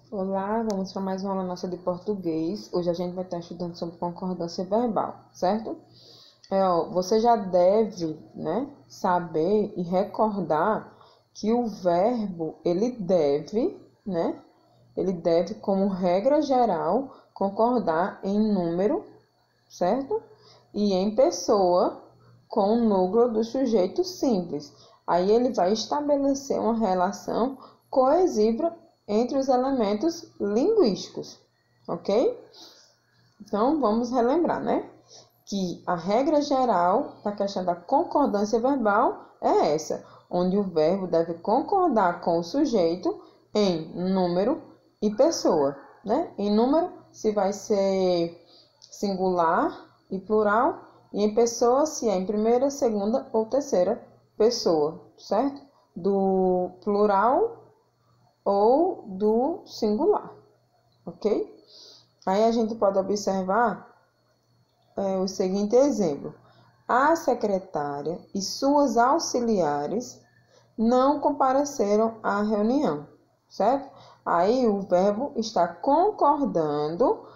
Olá, vamos para mais uma aula nossa de português. Hoje a gente vai estar estudando sobre concordância verbal, certo? Você já deve, saber e recordar que o verbo, ele deve, como regra geral, concordar em número, certo? E em pessoa, com o núcleo do sujeito simples. Aí ele vai estabelecer uma relação coesiva entre os elementos linguísticos, ok? Então, vamos relembrar, que a regra geral da questão da concordância verbal é essa, onde o verbo deve concordar com o sujeito em número e pessoa, Em número, se vai ser singular e plural, e em pessoa, se é em primeira, segunda ou terceira pessoa, certo? Do plural ou do singular, ok? Aí a gente pode observar o seguinte exemplo. A secretária e suas auxiliares não compareceram à reunião, certo? Aí o verbo está concordando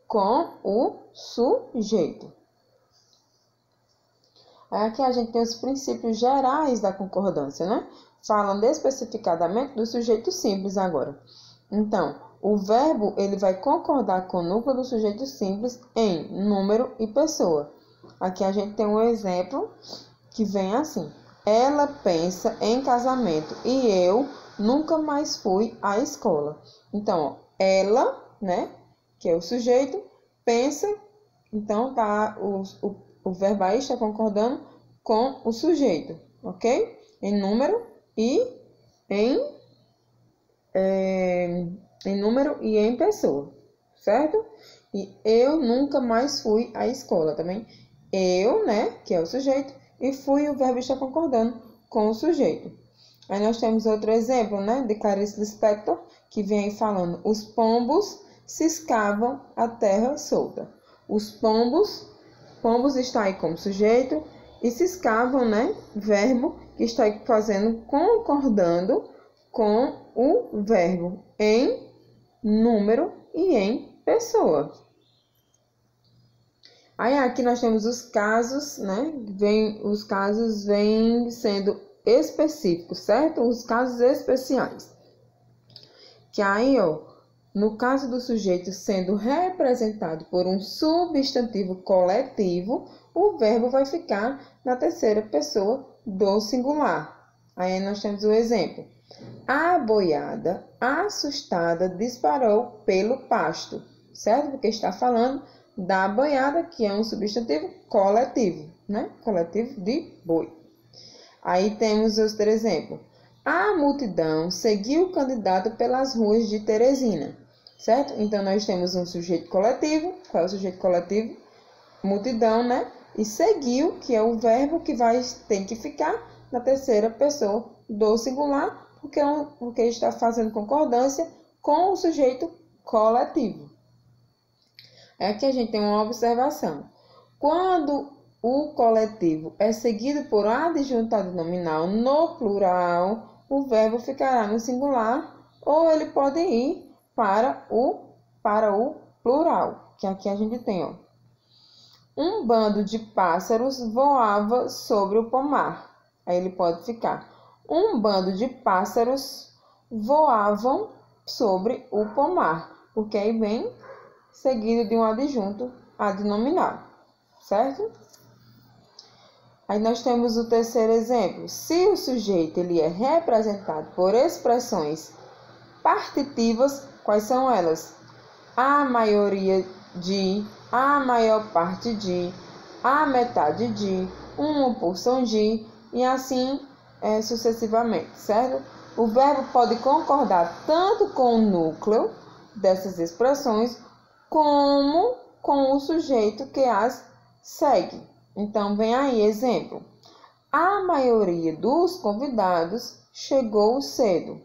com o sujeito. Aqui a gente tem os princípios gerais da concordância, Falando especificadamente do sujeito simples agora. Então, o verbo ele vai concordar com o núcleo do sujeito simples em número e pessoa. Aqui a gente tem um exemplo que vem assim. Ela pensa em casamento e eu nunca mais fui à escola. Então, ela, que é o sujeito, pensa, então tá o verbo aí está concordando com o sujeito, ok? Em número e em número e em pessoa, certo? E eu nunca mais fui à escola também. Eu, que é o sujeito, e fui, o verbo está concordando com o sujeito. Aí nós temos outro exemplo, de Clarice Lispector, que vem aí falando: os pombos ciscavam a terra solta. Os pombos está aí como sujeito, e ciscavam, verbo que está aí fazendo, concordando com o verbo em número e em pessoa. Aí aqui nós temos os casos, Os casos vêm sendo específicos, certo? Os casos especiais. Que aí, no caso do sujeito sendo representado por um substantivo coletivo, o verbo vai ficar na terceira pessoa do singular. Aí nós temos o exemplo. A boiada, assustada, disparou pelo pasto, certo? Porque está falando da boiada, que é um substantivo coletivo, Coletivo de boi. Aí temos outro exemplo. A multidão seguiu o candidato pelas ruas de Teresina, certo? Então, nós temos um sujeito coletivo. Qual é o sujeito coletivo? Multidão, E seguiu, que é o verbo que tem que ficar na terceira pessoa do singular, porque está fazendo concordância com o sujeito coletivo. Aqui a gente tem uma observação. Quando o coletivo é seguido por adjuntado nominal no plural, o verbo ficará no singular, ou ele pode ir para o plural, que aqui a gente tem, Um bando de pássaros voava sobre o pomar. Aí ele pode ficar: um bando de pássaros voavam sobre o pomar, porque aí vem seguido de um adjunto adnominal, certo? Aí nós temos o terceiro exemplo. Se o sujeito ele é representado por expressões partitivas, quais são elas? A maioria de, a maior parte de, a metade de, uma porção de, e assim sucessivamente, certo? O verbo pode concordar tanto com o núcleo dessas expressões, como com o sujeito que as segue. Então, vem aí exemplo. A maioria dos convidados chegou cedo.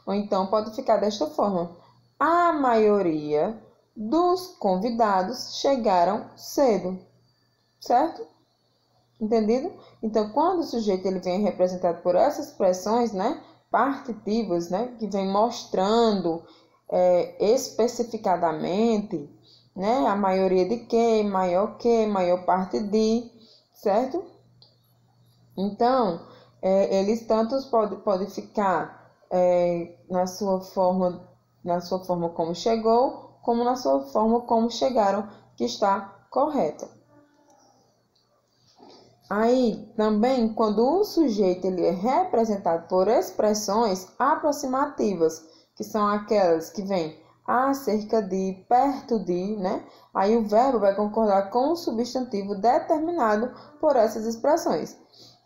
Ou então, pode ficar desta forma. A maioria dos convidados chegaram cedo. Certo? Entendido? Então, quando o sujeito ele vem representado por essas expressões, partitivas, que vem mostrando especificadamente, né? A maioria de que, maior parte de, certo? Então, eles tantos podem ficar na sua forma como chegou, como na sua forma como chegaram, que está correta. Aí, também, quando o sujeito ele é representado por expressões aproximativas, que são aquelas que vêm acerca de, perto de, né? Aí o verbo vai concordar com o substantivo determinado por essas expressões,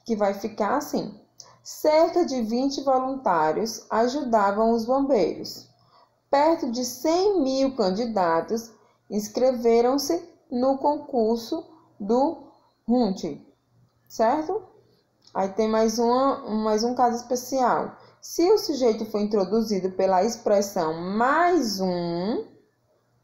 que vai ficar assim: cerca de 20 voluntários ajudavam os bombeiros. Perto de 100.000 candidatos inscreveram-se no concurso do RUNT, certo? Aí tem mais um caso especial. Se o sujeito for introduzido pela expressão mais um,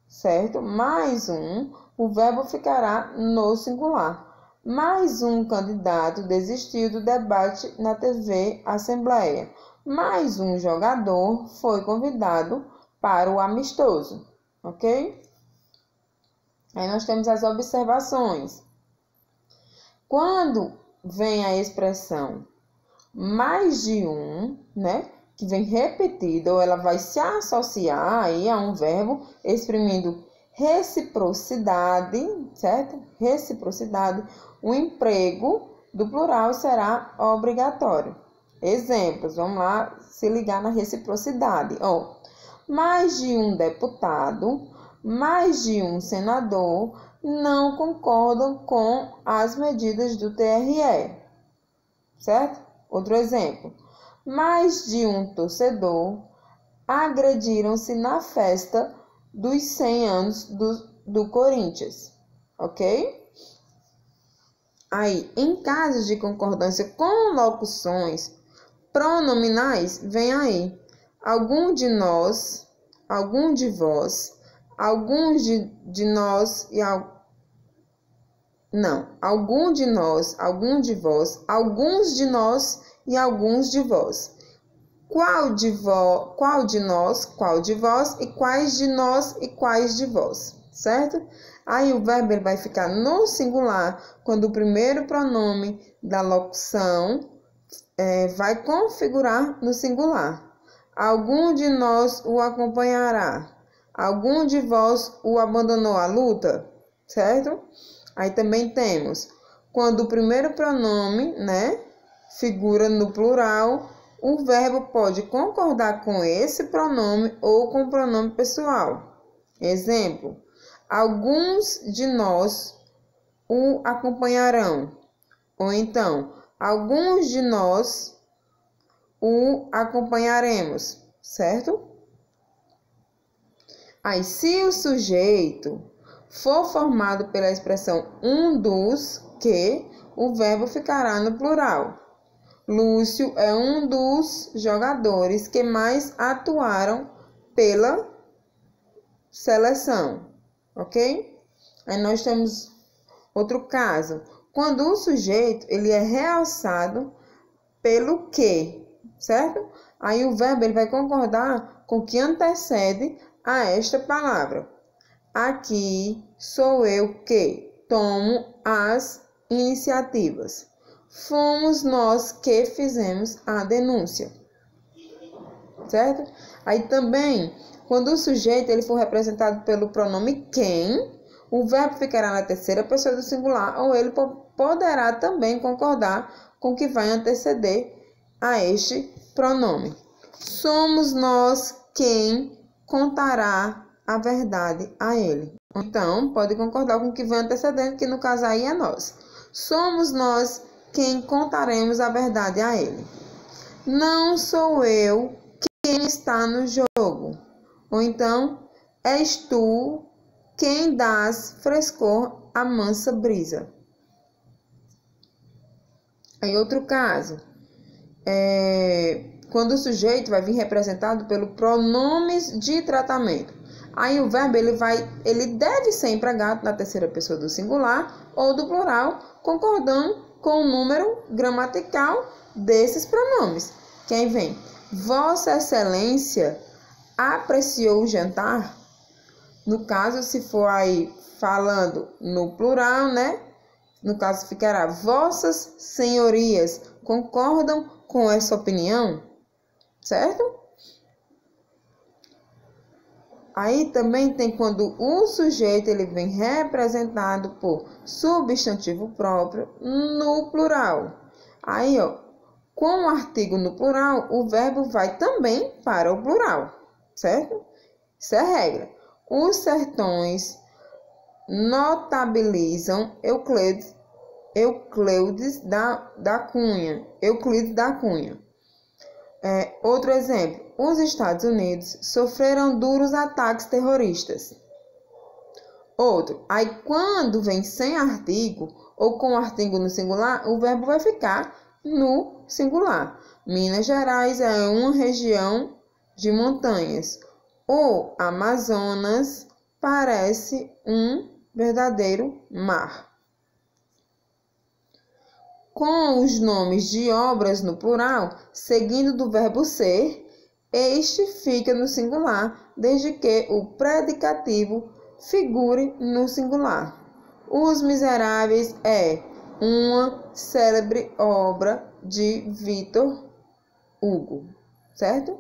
certo? Mais um, o verbo ficará no singular. Mais um candidato desistiu do debate na TV Assembleia. Mais um jogador foi convidado para o amistoso, ok? Aí nós temos as observações. Quando vem a expressão mais de um, né, que vem repetida, ou ela vai se associar aí a um verbo exprimindo reciprocidade, certo? Reciprocidade, o emprego do plural será obrigatório. Exemplos, vamos lá se ligar na reciprocidade. Mais de um deputado, mais de um senador não concordam com as medidas do TRE, certo? Outro exemplo, mais de um torcedor agrediram-se na festa dos 100 anos do Corinthians, ok? Aí, em casos de concordância com locuções pronominais, vem aí algum de nós, algum de vós, alguns de nós e algum de nós, algum de vós, alguns de nós e alguns de vós. Qual de nós, qual de vós, e quais de nós e quais de vós, certo? Aí o verbo ele vai ficar no singular quando o primeiro pronome da locução vai configurar no singular. Algum de nós o acompanhará. Algum de vós o abandonou a luta, certo? Aí também temos, quando o primeiro pronome, né, figura no plural, o verbo pode concordar com esse pronome ou com o pronome pessoal. Exemplo, alguns de nós o acompanharão. Ou então, alguns de nós o acompanharemos, certo? Aí, se o sujeito for formado pela expressão um dos que, o verbo ficará no plural. Lúcio é um dos jogadores que mais atuaram pela seleção, ok? Aí nós temos outro caso. Quando o sujeito ele é realçado pelo que, certo? Aí o verbo ele vai concordar com o que antecede a esta palavra. Aqui sou eu que tomo as iniciativas. Fomos nós que fizemos a denúncia, certo? Aí também, quando o sujeito ele for representado pelo pronome quem, o verbo ficará na terceira pessoa do singular, ou ele poderá também concordar com o que vai anteceder a este pronome. Somos nós quem contará a verdade a ele. Então, pode concordar com o que vem antecedendo, que no caso aí é nós. Somos nós quem contaremos a verdade a ele. Não sou eu quem está no jogo. Ou então, és tu quem dás frescor à mansa brisa. Em outro caso, quando o sujeito vai vir representado pelo pronomes de tratamento. Aí o verbo ele deve ser empregado na terceira pessoa do singular ou do plural, concordando com o número gramatical desses pronomes. Quem vem? Vossa Excelência apreciou o jantar. No caso, se for aí falando no plural, né? No caso, ficará: vossas senhorias concordam com essa opinião? Certo? Aí também tem quando o sujeito ele vem representado por substantivo próprio no plural. Aí, ó, com o artigo no plural, o verbo vai também para o plural, certo? Isso é a regra. Os sertões notabilizam Euclides da Cunha. Outro exemplo: os Estados Unidos sofreram duros ataques terroristas. Outro: aí quando vem sem artigo ou com artigo no singular, o verbo vai ficar no singular. Minas Gerais é uma região de montanhas. O Amazonas parece um verdadeiro mar. Com os nomes de obras no plural, seguindo do verbo ser, este fica no singular, desde que o predicativo figure no singular. Os Miseráveis é uma célebre obra de Victor Hugo, certo?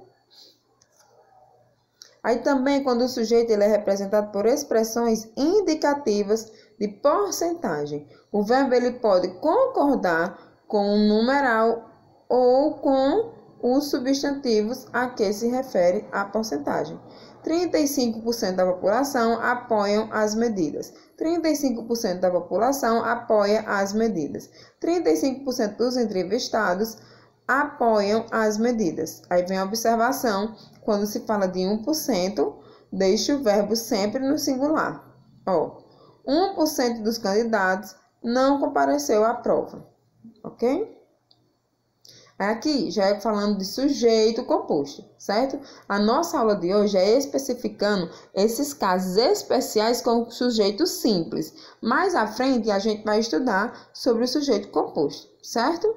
Aí também quando o sujeito ele é representado por expressões indicativas de porcentagem, o verbo ele pode concordar com o numeral ou com os substantivos a que se refere a porcentagem. 35% da população apoiam as medidas. 35% da população apoia as medidas. 35% dos entrevistados apoiam as medidas. Aí vem a observação: quando se fala de 1%, deixe o verbo sempre no singular. 1% dos candidatos não compareceu à prova, ok? Aqui já é falando de sujeito composto, certo? A nossa aula de hoje é especificando esses casos especiais com sujeito simples. Mais à frente a gente vai estudar sobre o sujeito composto, certo?